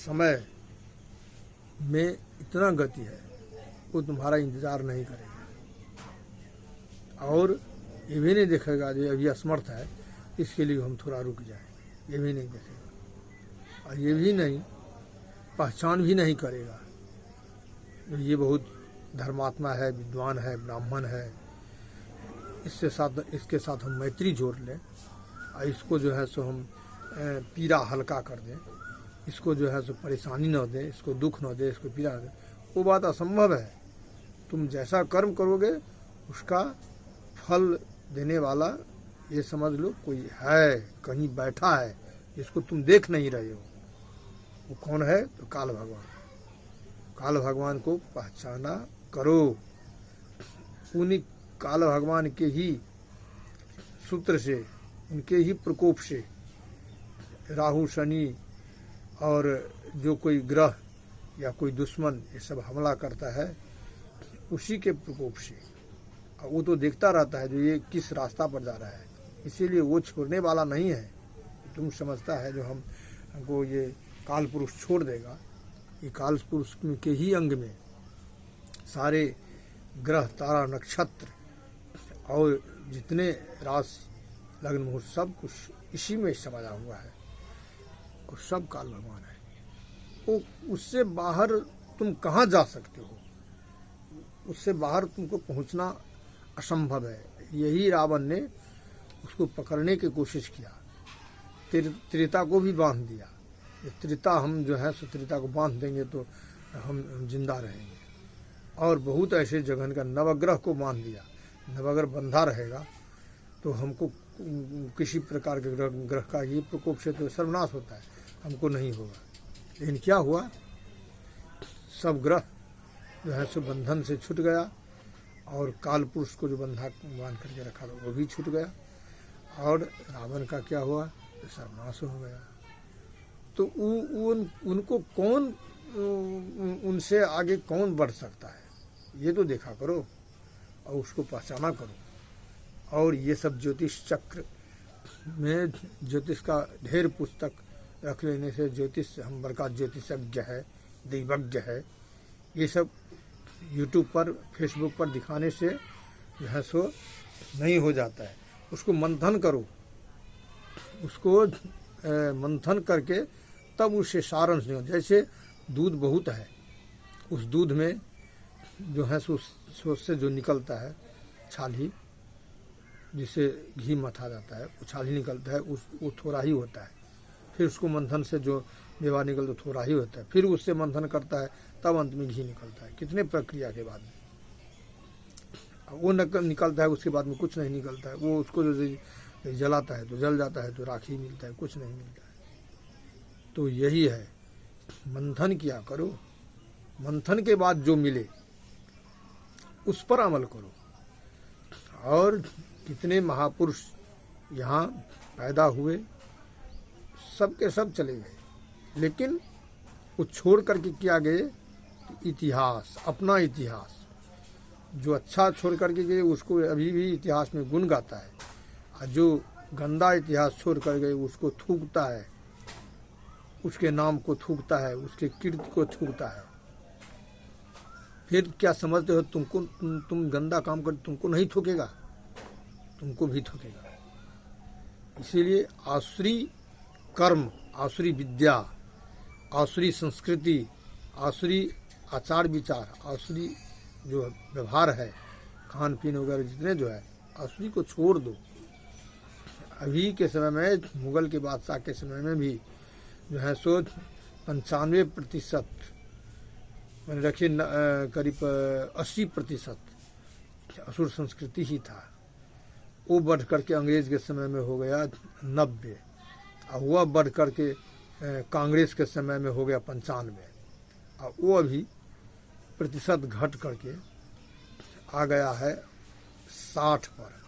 समय में इतना गति है वो तुम्हारा इंतज़ार नहीं करेगा और ये भी नहीं देखेगा जो अभी असमर्थ है इसके लिए हम थोड़ा रुक जाए, ये भी नहीं देखेगा और ये भी नहीं पहचान भी नहीं करेगा जो ये बहुत धर्मात्मा है, विद्वान है, ब्राह्मण है, इसके साथ हम मैत्री जोड़ लें और इसको जो है सो हम पीड़ा हल्का कर दें, इसको जो है सो परेशानी न दें, इसको दुख न दें, इसको पीड़ा न दें, वो बात असंभव है। तुम जैसा कर्म करोगे उसका फल देने वाला ये समझ लो कोई है, कहीं बैठा है जिसको तुम देख नहीं रहे हो। वो कौन है? तो काल भगवान। काल भगवान को पहचाना करो। उन्हीं काल भगवान के ही सूत्र से, उनके ही प्रकोप से राहु, शनि और जो कोई ग्रह या कोई दुश्मन ये सब हमला करता है उसी के प्रकोप से। और वो तो देखता रहता है जो ये किस रास्ता पर जा रहा है, इसीलिए वो छोड़ने वाला नहीं है। तुम समझता है जो हमको ये काल पुरुष छोड़ देगा, ये काल पुरुष के ही अंग में सारे ग्रह, तारा, नक्षत्र और जितने राशि, लग्न, मुहूर्त सब कुछ इसी में समाया हुआ है और सब काल भगवान है। वो उससे बाहर तुम कहाँ जा सकते हो? उससे बाहर तुमको पहुँचना असंभव है। यही रावण ने उसको पकड़ने की कोशिश किया, त्रेता को भी बांध दिया। ये त्रेता हम जो है सो त्रेता को बांध देंगे तो हम जिंदा रहेंगे। और बहुत ऐसे जगह का नवग्रह को बांध दिया, नवग्रह बंधा रहेगा तो हमको किसी प्रकार के ग्रह का ये प्रकोप से तो सर्वनाश होता है, हमको नहीं होगा। लेकिन क्या हुआ, सब ग्रह जो है सो बंधन से छूट गया और काल पुरुष को जो बांध करके रखा था वो भी छूट गया और रावण का क्या हुआ, सर्वनाश हो गया। तो उनको कौन, उनसे आगे कौन बढ़ सकता है, ये तो देखा करो और उसको पहचाना करो। और ये सब ज्योतिष चक्र में ज्योतिष का ढेर पुस्तक रख लेने से ज्योतिष, हम बड़का ज्योतिषज्ञ है, दैवज्ञ है, ये सब यूट्यूब पर, फेसबुक पर दिखाने से जो है सो नहीं हो जाता है। उसको मंथन करो, उसको मंथन करके तब उससे सारांश नहीं हो। जैसे दूध बहुत है, उस दूध में जो है सो उससे जो निकलता है छाली, जिसे घी मथा जाता है, वो छाली निकलता है, वो थोड़ा ही होता है। फिर उसको मंथन से जो मेवा निकलता तो थोड़ा ही होता है, फिर उससे मंथन करता है तब अंत में घी निकलता है। कितने प्रक्रिया के बाद में वो निकलता है, उसके बाद में कुछ नहीं निकलता है। वो उसको जो जलाता है तो जल जाता है, तो राखी मिलता है, कुछ नहीं मिलता है। तो यही है, मंथन किया करो, मंथन के बाद जो मिले उस पर अमल करो। और कितने महापुरुष यहाँ पैदा हुए, सब के सब चले गए, लेकिन वो छोड़ करके क्या गए, इतिहास, अपना इतिहास जो अच्छा छोड़ करके गए उसको अभी भी इतिहास में गुण गाता है, और जो गंदा इतिहास छोड़ कर गए उसको थूकता है, उसके नाम को थूकता है, उसके कीर्ति को थूकता है। फिर क्या समझते हो, तुम गंदा काम कर, तुमको नहीं थूकेगा, तुमको भी थूकेगा। इसीलिए आसुरी कर्म, आसुरी विद्या, आसुरी संस्कृति, आसुरी आचार विचार, आसुरी जो व्यवहार है, खान पीन वगैरह जितने जो है, आसुरी को छोड़ दो। अभी के समय में, मुगल के बादशाह के समय में भी जो है सो 95% मैंने रखिए, करीब 80% असुर संस्कृति ही था। वो बढ़ करके अंग्रेज के समय में हो गया 90, और वह बढ़ करके कांग्रेस के समय में हो गया 95, और वो अभी प्रतिशत घट करके आ गया है 60 पर।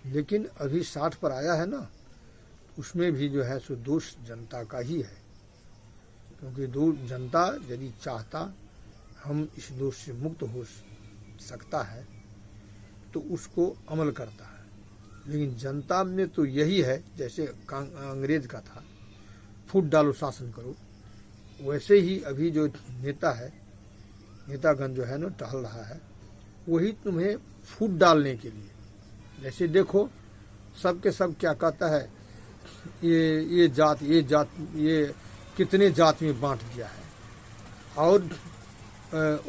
लेकिन अभी 60 पर आया है ना, उसमें भी जो है सो दोष जनता का ही है, क्योंकि जनता यदि चाहता हम इस दोष से मुक्त हो सकता है तो उसको अमल करता है। लेकिन जनता में तो यही है, जैसे अंग्रेज का था, फूट डालो शासन करो, वैसे ही अभी जो नेतागण जो है ना टहल रहा है, वही तुम्हें फूट डालने के लिए, जैसे देखो सब के सब क्या कहता है, ये जात ये कितने जात में बांट दिया है, और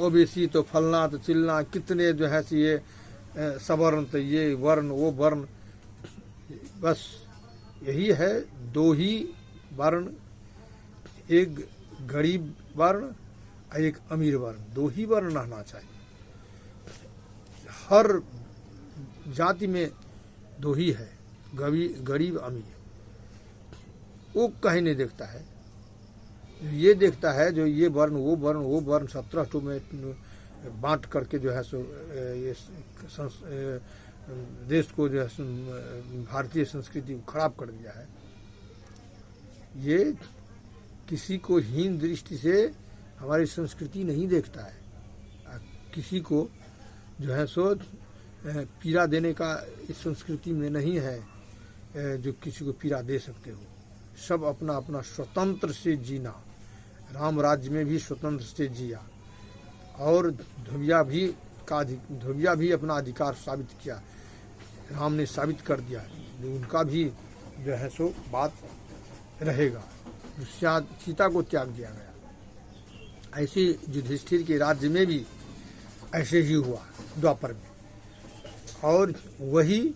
ओबीसी तो फलना तो चिलना, कितने जो है ये सवर्ण तो ये वर्ण वो वर्ण, बस यही है, दो ही वर्ण, एक गरीब वर्ण और एक अमीर वर्ण, दो ही वर्ण रहना चाहिए। हर जाति में दो ही है, गरीब अमीर। वो कहीं नहीं देखता है, ये देखता है जो ये वर्ण वो वर्ण 17 में बांट करके जो है सो ये देश को जो है भारतीय संस्कृति को खराब कर दिया है। ये किसी को हीन दृष्टि से हमारी संस्कृति नहीं देखता है, किसी को जो है सो पीड़ा देने का इस संस्कृति में नहीं है जो किसी को पीड़ा दे सकते हो। सब अपना अपना स्वतंत्र से जीना, राम राज्य में भी स्वतंत्र से जिया, और धोबिया भी अपना अधिकार साबित किया, राम ने साबित कर दिया, उनका भी जो है सो बात रहेगा। सीता को त्याग दिया गया, ऐसे युधिष्ठिर के राज्य में भी ऐसे ही हुआ द्वापर में, और वही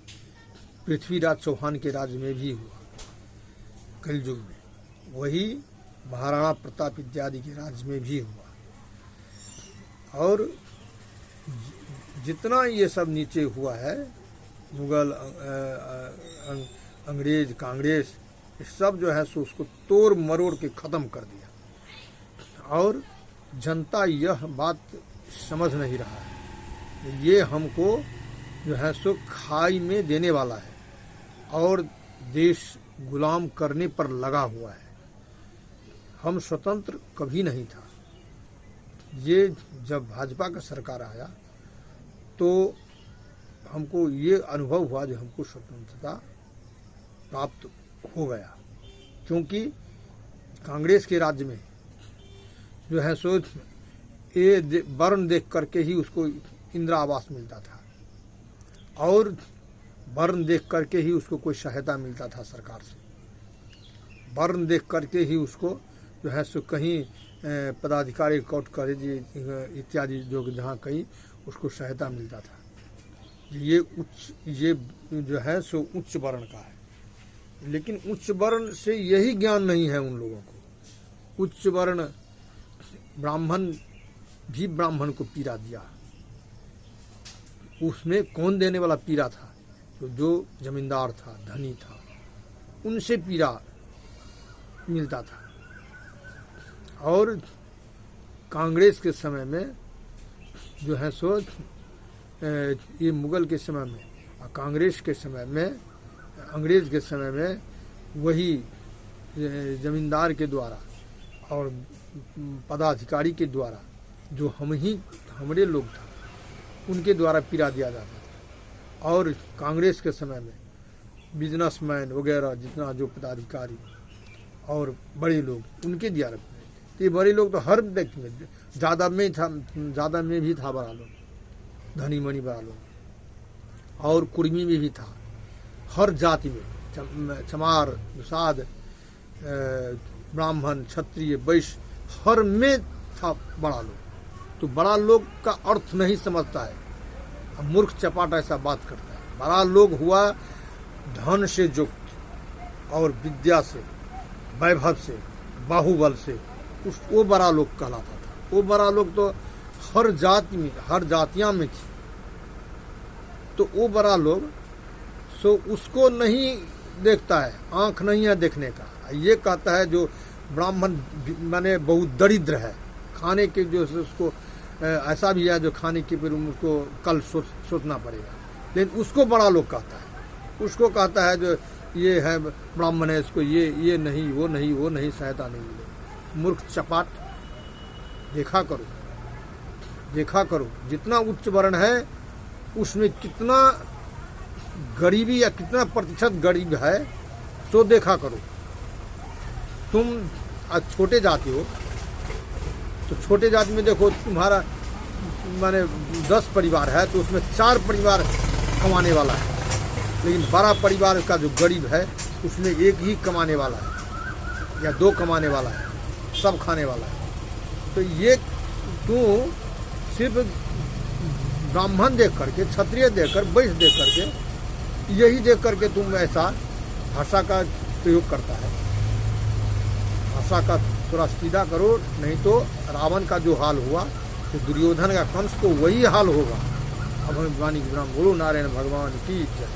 पृथ्वीराज चौहान के राज्य में भी हुआ कलयुग में, वही महाराणा प्रताप इत्यादि के राज्य में भी हुआ। और जितना ये सब नीचे हुआ है, मुगल अंग्रेज कांग्रेस, ये सब जो है सो उसको तोड़ मरोड़ के ख़त्म कर दिया। और जनता यह बात समझ नहीं रहा है, ये हमको जो है सो खाई में देने वाला है और देश गुलाम करने पर लगा हुआ है। हम स्वतंत्र कभी नहीं था। ये जब भाजपा का सरकार आया तो हमको ये अनुभव हुआ जो हमको स्वतंत्रता प्राप्त हो गया, क्योंकि कांग्रेस के राज्य में जो है सो ये वर्ण देख करके ही उसको इंदिरा आवास मिलता था, और वर्ण देख करके ही उसको कोई सहायता मिलता था सरकार से, वर्ण देख करके ही उसको जो है सो कहीं पदाधिकारी कोर्ट कॉलेज इत्यादि जो जहाँ कहीं उसको सहायता मिलता था। ये जो है सो उच्च वर्ण का है, लेकिन उच्च वर्ण से यही ज्ञान नहीं है उन लोगों को। उच्च वर्ण ब्राह्मण भी ब्राह्मण को पीड़ा दिया, उसमें कौन देने वाला पीड़ा था? तो जो जमींदार था, धनी था, उनसे पीड़ा मिलता था। और कांग्रेस के समय में जो है सो ये मुगल के समय में और कांग्रेस के समय में, अंग्रेज के समय में, वही जमींदार के द्वारा और पदाधिकारी के द्वारा जो हमारे लोग था उनके द्वारा पीड़ा दिया जाता था। और कांग्रेस के समय में बिजनेसमैन वगैरह जितना जो पदाधिकारी और बड़े लोग उनके द्वारा, ये बड़े लोग तो हर व्यक्ति में ज़्यादा में भी था बड़ा लोग, धनी मनी बड़ा लोग, और कुर्मी में भी था, हर जाति में चमार दुसाद ब्राह्मण क्षत्रिय वैश्य हर में था बड़ा लोग। तो बड़ा लोग का अर्थ नहीं समझता है, मूर्ख चपाट ऐसा बात करता है। बड़ा लोग हुआ धन से युक्त और विद्या से, वैभव से, बाहुबल से, वो बड़ा लोग कहलाता था। वो बड़ा लोग तो हर जाति में, हर जातियां में थी। तो वो बड़ा लोग सो उसको नहीं देखता है, आंख नहीं है देखने का। ये कहता है जो ब्राह्मण माने बहुत दरिद्र है, खाने के जो उसको ऐसा भी है जो खाने के फिर उनको कल सोचना पड़ेगा, लेकिन उसको बड़ा लोग कहता है। उसको कहता है जो ये है ब्राह्मण है, इसको ये नहीं वो नहीं सहायता नहीं मिलेगी। मूर्ख चपाट, देखा करो जितना उच्च वर्ण है उसमें कितना गरीबी या कितना प्रतिशत गरीब है, सो देखा करो। तुम आज छोटे जाति हो, तो छोटे जाति में देखो तुम्हारा माने 10 परिवार है तो उसमें 4 परिवार कमाने वाला है, लेकिन बड़ा परिवार का जो गरीब है उसमें एक ही कमाने वाला है या 2 कमाने वाला है, सब खाने वाला है। तो ये तू सिर्फ ब्राह्मण देख करके, क्षत्रिय देखकर, वैश्य देख करके, यही देख करके तुम ऐसा भाषा का प्रयोग करता है। भाषा का थोड़ा सीधा करो, नहीं तो रावण का जो हाल हुआ तो दुर्योधन का कंस को वही हाल होगा। अब हम वाणी विराम बोलो। नारायण भगवान की जय।